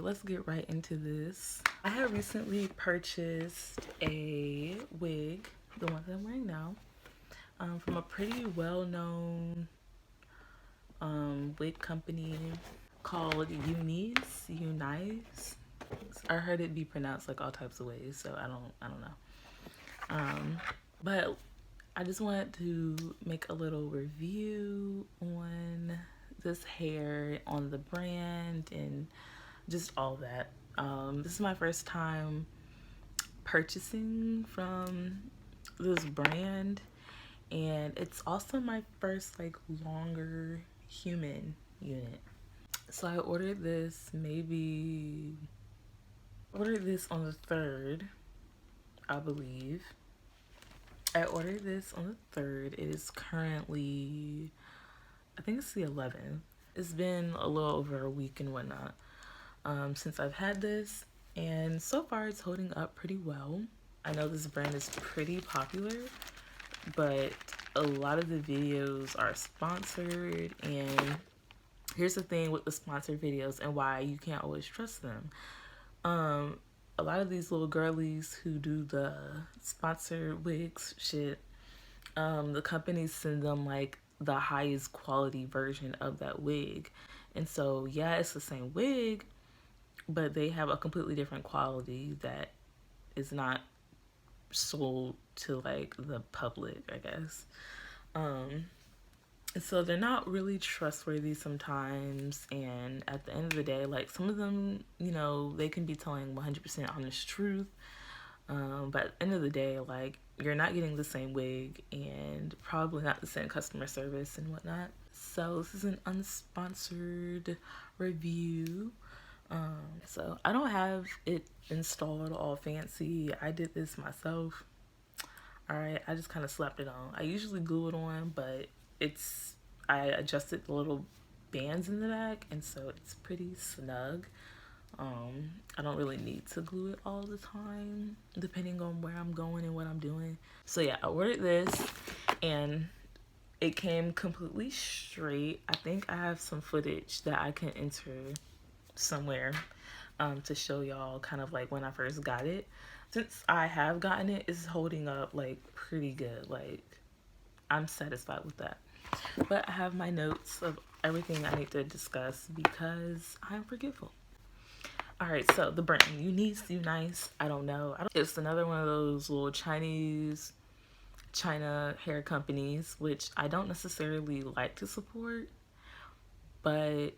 let's get right into this. I have recently purchased a wig, the one that I'm wearing now, from a pretty well-known wig company called Unice. I heard it be pronounced like all types of ways, so I don't know. But I just wanted to make a little review on this hair, on the brand, and just all that. This is my first time purchasing from this brand, and it's also my first like longer human unit. So I ordered this on the 3rd, I believe. I ordered this on the 3rd. It is currently, I think it's the 11th. It's been a little over a week and whatnot since I've had this, and so far it's holding up pretty well. I know this brand is pretty popular, but a lot of the videos are sponsored, and here's the thing with the sponsored videos and why you can't always trust them. A lot of these little girlies who do the sponsored wigs shit, the companies send them like the highest quality version of that wig. And so, yeah, it's the same wig, but they have a completely different quality that is not sold to like the public, I guess. And so they're not really trustworthy sometimes, and at the end of the day, like some of them, you know, they can be telling 100% honest truth, but at the end of the day, like, you're not getting the same wig and probably not the same customer service and whatnot. So this is an unsponsored review. So I don't have it installed all fancy. I did this myself. Alright, I just kind of slapped it on. I usually glue it on, but I adjusted the little bands in the back, and so it's pretty snug. I don't really need to glue it all the time, depending on where I'm going and what I'm doing. So yeah, I ordered this, and it came completely straight. I think I have some footage that I can enter somewhere to show y'all kind of like when I first got it. Since I have gotten it, it's holding up like pretty good. Like, I'm satisfied with that. But I have my notes of everything I need to discuss because I'm forgetful. Alright, so the brand, Unice, I don't know. It's another one of those little China hair companies, which I don't necessarily like to support, but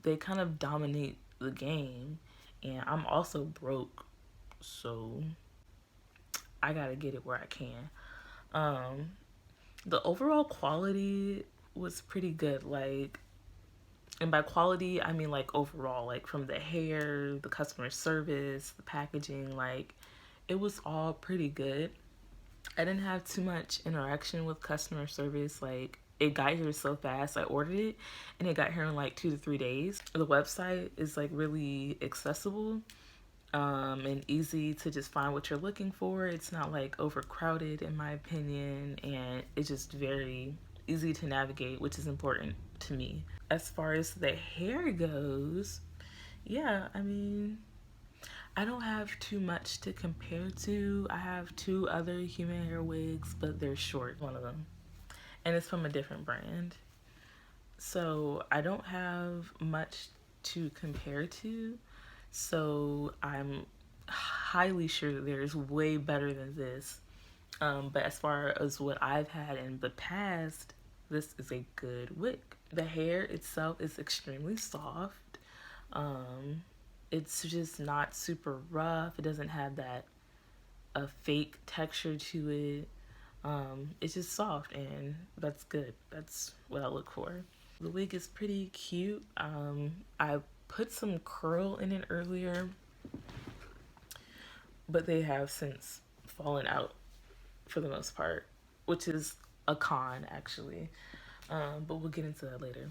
they kind of dominate the game, and I'm also broke, so I gotta get it where I can. The overall quality was pretty good, like, and by quality I mean like overall, like from the hair, the customer service, the packaging, like it was all pretty good. I didn't have too much interaction with customer service. Like, it got here so fast. I ordered it and it got here in like 2 to 3 days. The website is like really accessible and easy to just find what you're looking for. It's not like overcrowded in my opinion, and it's just very easy to navigate, which is important to me. As far as the hair goes, yeah, I mean, I don't have too much to compare to. I have 2 other human hair wigs, but they're short, one of them, and it's from a different brand. So I don't have much to compare to. So I'm highly sure that there's way better than this. But as far as what I've had in the past, this is a good wig. The hair itself is extremely soft. It's just not super rough. It doesn't have that a fake texture to it. It's just soft, and that's good. That's what I look for. The wig is pretty cute. I put some curl in it earlier, but they have since fallen out for the most part, which is a con actually. But we'll get into that later.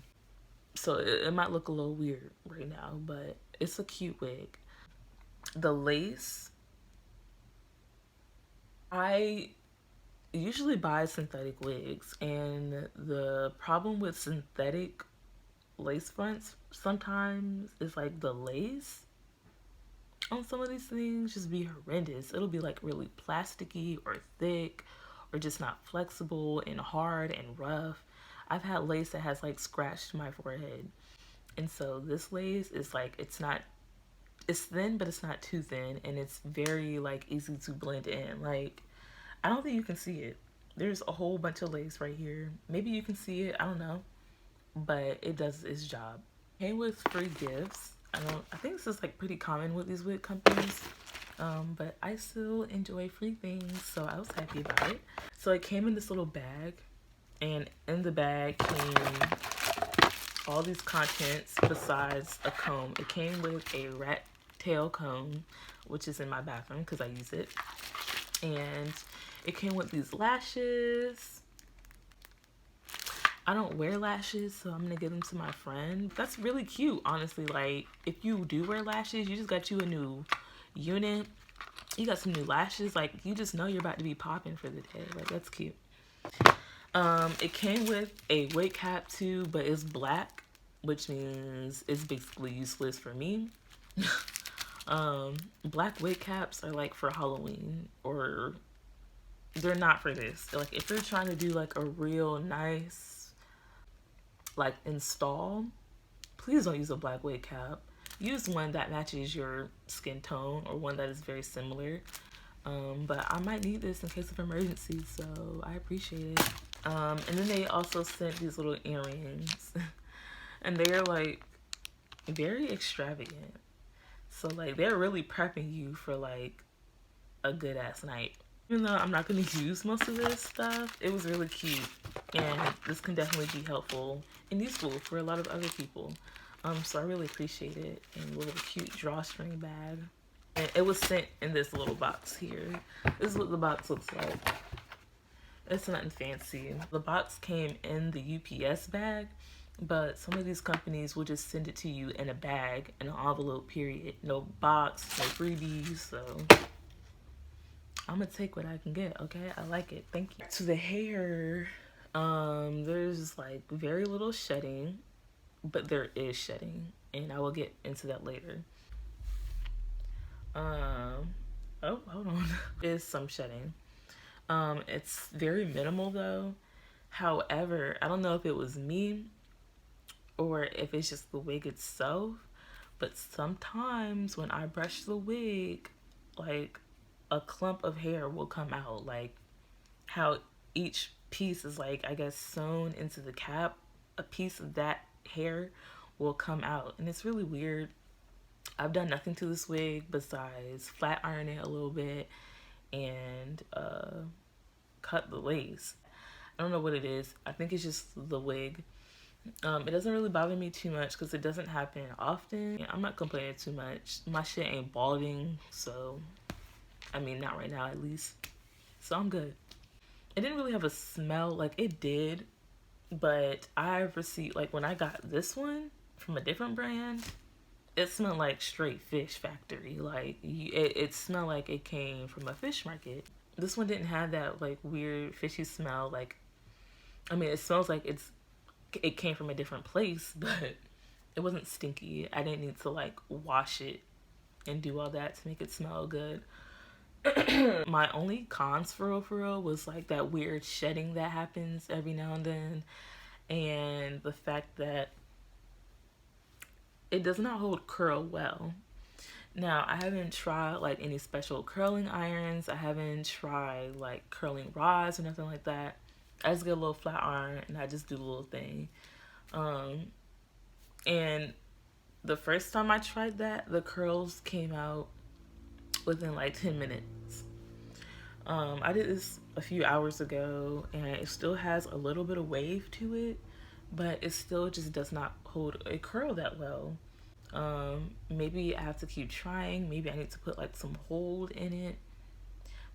So it might look a little weird right now, but it's a cute wig. The lace, I usually buy synthetic wigs, and the problem with synthetic lace fronts sometimes is like the lace on some of these things just be horrendous. It'll be like really plasticky or thick or just not flexible and hard and rough. I've had lace that has like scratched my forehead. And so this lace is like, it's thin, but it's not too thin. And it's very like easy to blend in. Like, I don't think you can see it. There's a whole bunch of lace right here. Maybe you can see it. I don't know. But it does its job. Came with free gifts. I think this is like pretty common with these wig companies. But I still enjoy free things, so I was happy about it. So it came in this little bag, and in the bag came all these contents besides a comb. It came with a rat tail comb, which is in my bathroom because I use it. And it came with these lashes. I don't wear lashes, so I'm gonna give them to my friend. That's really cute, honestly. Like, if you do wear lashes, you just got you a new unit. You got some new lashes. Like, you just know you're about to be popping for the day. Like, that's cute. It came with a wig cap too, but it's black, which means it's basically useless for me. Black wig caps are like for Halloween, or they're not for this. Like, if you're trying to do like a real nice like install, please don't use a black wig cap. Use one that matches your skin tone or one that is very similar. But I might need this in case of emergency, so I appreciate it. And then they also sent these little earrings and they're like very extravagant. So like they're really prepping you for like a good ass night. Even though I'm not going to use most of this stuff, it was really cute. And this can definitely be helpful and useful for a lot of other people. So I really appreciate it. And a little cute drawstring bag. And it was sent in this little box here. This is what the box looks like. It's nothing fancy. The box came in the UPS bag, but some of these companies will just send it to you in a bag, in an envelope, period. No box, no freebies, so I'm gonna take what I can get, okay? I like it, thank you. To the hair, there's like very little shedding, but there is shedding, and I will get into that later. Oh, hold on. There's some shedding. It's very minimal though. However, I don't know if it was me or if it's just the wig itself, but sometimes when I brush the wig, like a clump of hair will come out. Like how each piece is like, I guess, sewn into the cap, a piece of that hair will come out, and it's really weird. I've done nothing to this wig besides flat iron it a little bit and cut the lace. I don't know what it is. I think it's just the wig. It doesn't really bother me too much because it doesn't happen often. I'm not complaining too much. My shit ain't balding, so I mean, not right now at least. So I'm good. It didn't really have a smell. Like, it did, but I've received, like, when I got this one from a different brand, it smelled like straight fish factory. Like, it smelled like it came from a fish market. This one didn't have that like weird fishy smell. Like, I mean, it smells like it came from a different place, but it wasn't stinky. I didn't need to like wash it and do all that to make it smell good. My only cons for real was like that weird shedding that happens every now and then, and the fact that it does not hold curl well. Now, I haven't tried like any special curling irons. I haven't tried like curling rods or nothing like that. I just get a little flat iron and I just do the little thing. And the first time I tried that, the curls came out within like 10 minutes. I did this a few hours ago and it still has a little bit of wave to it, but it still just does not hold a curl that well. Maybe I have to keep trying. Maybe I need to put like some hold in it,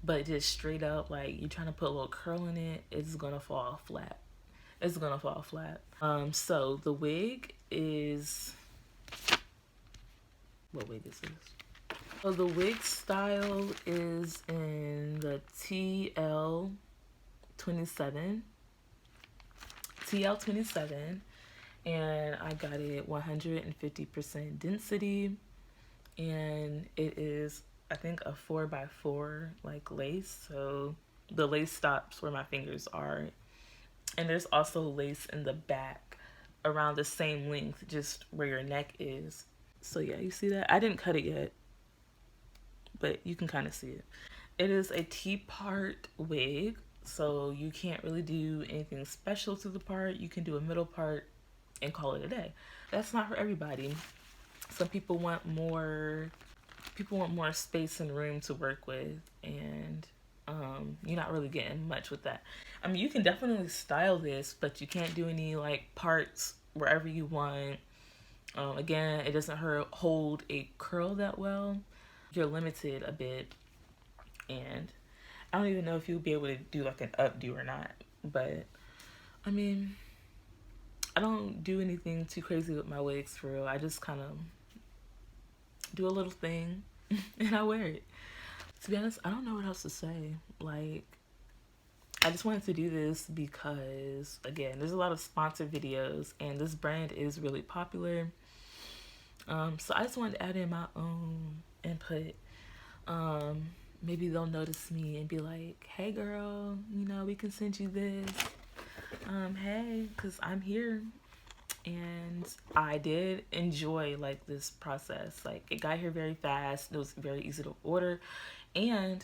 but just straight up, like you're trying to put a little curl in it, it's gonna fall flat. It's gonna fall flat. So the wig is, what wig is this? So the wig style is in the TL27. TL27. And I got it 150% density. and it is, I think, a 4x4 like lace, so the lace stops where my fingers are, and there's also lace in the back around the same length, just where your neck is. So yeah, you see that? I didn't cut it yet, but you can kind of see it. It is a T-part wig, so you can't really do anything special to the part. You can do a middle part and call it a day. That's not for everybody. Some people want more space and room to work with, and you're not really getting much with that. I mean, you can definitely style this, but you can't do any like parts wherever you want. Again, it doesn't hold a curl that well. You're limited a bit, and I don't even know if you'll be able to do like an updo or not. But I mean, I don't do anything too crazy with my wigs for real. I just kind of do a little thing and I wear it. To be honest, I don't know what else to say. Like, I just wanted to do this because, again, there's a lot of sponsored videos and this brand is really popular. So I just wanted to add in my own input. Maybe they'll notice me and be like, hey girl, you know, we can send you this. Hey, because I'm here. And I did enjoy like this process. Like, it got here very fast. It was very easy to order. And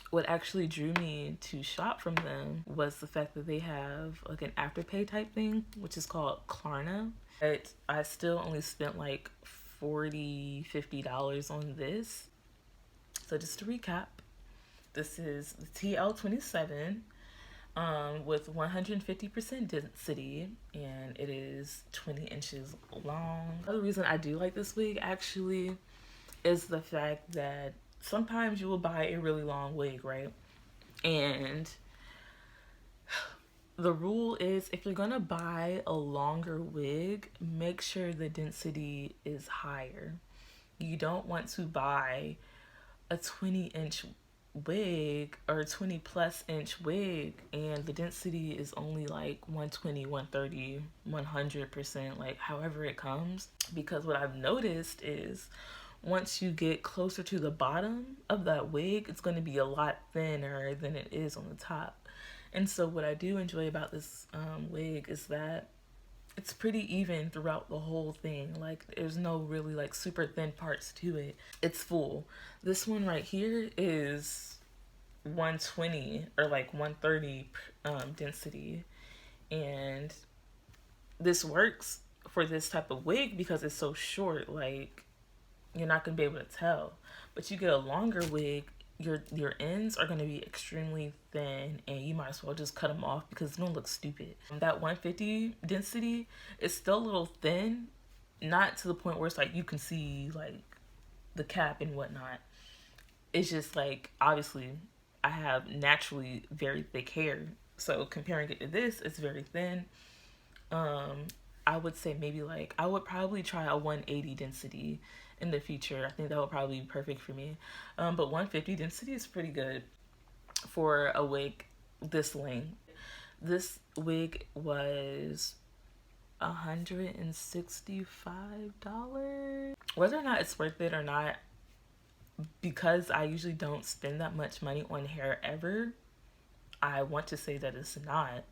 what actually drew me to shop from them was the fact that they have like an afterpay type thing, which is called Klarna. But I still only spent like $40-50 on this. So just to recap, this is the TL27 with 150% density, and it is 20 inches long. Another reason I do like this wig actually is the fact that sometimes you will buy a really long wig, right? And the rule is, if you're gonna buy a longer wig, make sure the density is higher. You don't want to buy a 20-inch wig or a 20 plus inch wig and the density is only like 120, 130, 100%, like however it comes. Because what I've noticed is once you get closer to the bottom of that wig, it's going to be a lot thinner than it is on the top. And so what I do enjoy about this wig is that it's pretty even throughout the whole thing. Like, there's no really like super thin parts to it. It's full. This one right here is 120 or like 130 density, and this works for this type of wig because it's so short. Like, you're not gonna be able to tell. But you get a longer wig, your ends are going to be extremely thin, and you might as well just cut them off because it's going to look stupid. That 150 density is still a little thin, not to the point where it's like you can see like the cap and whatnot. It's just like, obviously I have naturally very thick hair, so comparing it to this, it's very thin. I would say maybe like, I would probably try a 180 density in the future. I think that would probably be perfect for me. But 150 density is pretty good for a wig this length. This wig was $165. Whether or not it's worth it or not, because I usually don't spend that much money on hair ever, I want to say that it's not.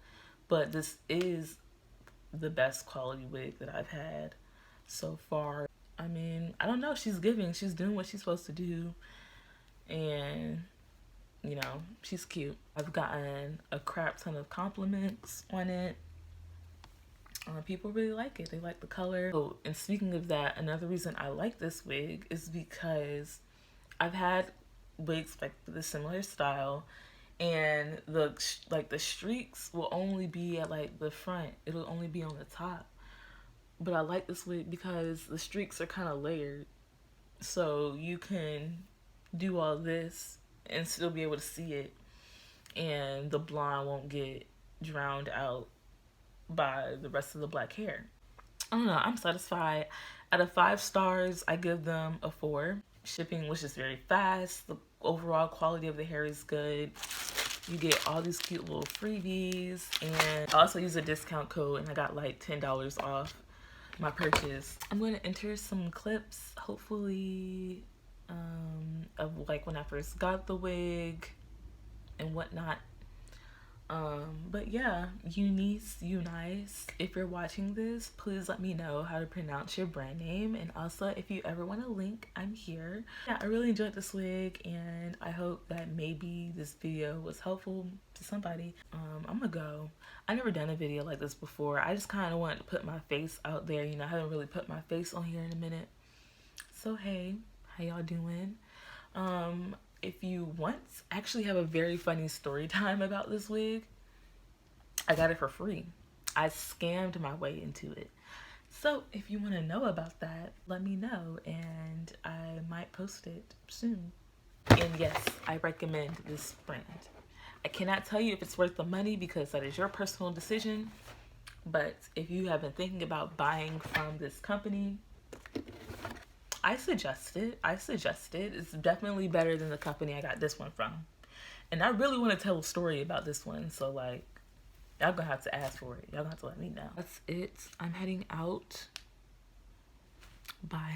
But this is the best quality wig that I've had so far. I mean, I don't know, she's doing what she's supposed to do, and you know, she's cute. I've gotten a crap ton of compliments on it. People really like it. They like the color. Oh, and speaking of that, another reason I like this wig is because I've had wigs like the similar style, and the streaks will only be at like the front. It'll only be on the top. But I like this wig because the streaks are kind of layered, so you can do all this and still be able to see it, and the blonde won't get drowned out by the rest of the black hair. I don't know, I'm satisfied. Out of 5 stars, I give them a 4. Shipping was just very fast. The overall quality of the hair is good. You get all these cute little freebies, and I also use a discount code and I got like $10 off. my purchase. I'm going to enter some clips, hopefully, of like when I first got the wig and whatnot. But yeah, Unice, if you're watching this, please let me know how to pronounce your brand name. And also, if you ever want a link, I'm here. Yeah, I really enjoyed this wig, and I hope that maybe this video was helpful to somebody. I'm gonna go. I never done a video like this before. I just kind of wanted to put my face out there. You know, I haven't really put my face on here in a minute. So hey, how y'all doing? If you want, I actually have a very funny story time about this wig. I got it for free. I scammed my way into it. So if you want to know about that, let me know, and I might post it soon. And yes, I recommend this brand. I cannot tell you if it's worth the money because that is your personal decision. But if you have been thinking about buying from this company, I suggest it. It's definitely better than the company I got this one from. And I really want to tell a story about this one. So like, y'all gonna have to ask for it. Y'all gonna have to let me know. That's it. I'm heading out. Bye.